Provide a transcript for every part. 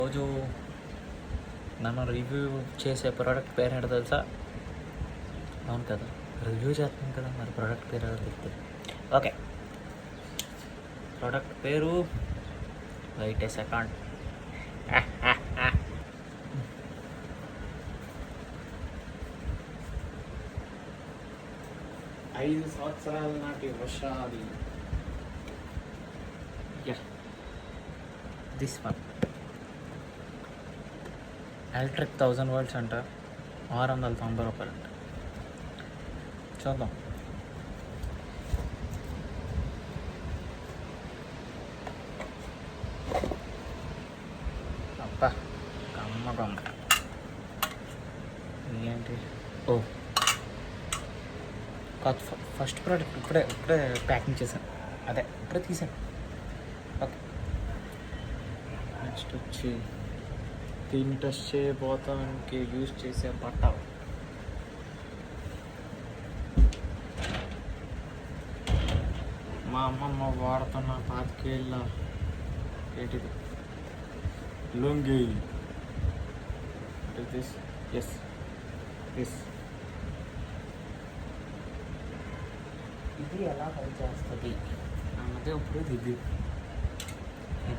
రోజు నన్ను రివ్యూ చేసే ప్రోడక్ట్ పేరు ఏంటో తెలుసా? అవును కదా, రివ్యూ చేస్తాను కదా, మరి ప్రోడక్ట్ పేరు ఏదో తెలుస్తుంది. ఓకే, ప్రోడక్ట్ పేరు వెయిట్ ఏ సెకండ్. 5 సంవత్సరాల నాటి వర్షాది. దిస్ వన్ ఎలక్ట్రిక్ 1000 వాట్స్ అంట, 690 రూపాయలు అంట. చూద్దాం. అబ్బా కమ్మ ఏంటి? ఓ కాదు, ఫస్ట్ ప్రోడక్ట్ ఇప్పుడే ప్యాకింగ్ చేశాను, అదే ఇప్పుడే తీసాను. ఓకే, నెక్స్ట్ వచ్చి దీన్ని టెస్ట్ చేయబోతానికి యూజ్ చేసే బట్ట. మా అమ్మమ్మ వాడుతున్న 25 ఏళ్ళ ఏంటిది లుంగి. దిస్ ఎస్ దిస్ ఇది ఎలా పని చేస్తుంది అన్నదే ఇప్పుడు ఇది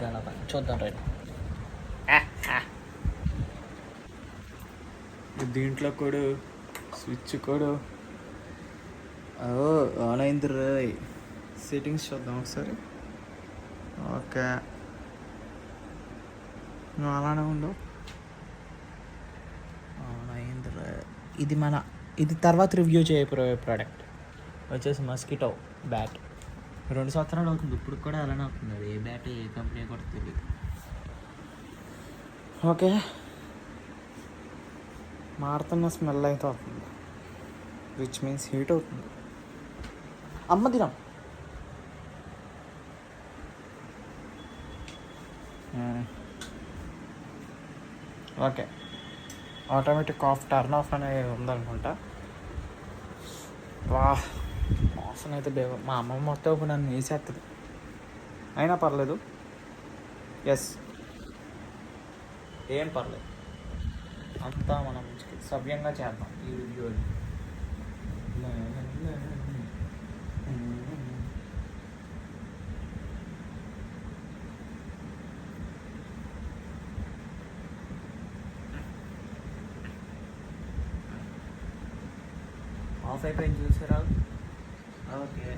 ఎలా పని చూద్దాం. రైట్, దీంట్లో కూడా స్విచ్ కూడా ఆన్ అయింది. రాయ్ సెట్టింగ్స్ చూద్దాం ఒకసారి. ఓకే, నువ్వు అలానే ఉండవు. ఆన్ అయింది. ఇది తర్వాత రివ్యూ చేయబోయే ప్రోడక్ట్ వచ్చేసి మస్కిటో బ్యాట్. 2 సంవత్సరాలు అవుతుంది, ఇప్పుడు కూడా అలానే అవుతుంది. అది ఏ బ్యాట్, ఏ కంపెనీ కూడా తెలియదు. ఓకే, మారుతున్న స్మెల్ అయితే అవుతుంది, విచ్ మీన్స్ హీట్ అవుతుంది. అమ్మ దినం. Okay, automatic of turn off అనేది ఉందనుకుంటా. వా వాసన అయితే మా అమ్మమ్మ మొత్తం ఇప్పుడు నన్ను వేసేస్తుంది, అయినా పర్లేదు. ఎస్, ఏం పర్లేదు, అంతా మనం సవ్యంగా చేద్దాం ఈ రివ్యూని. ఆఫ్ అయిపోయింది చూసారా? ఓకే.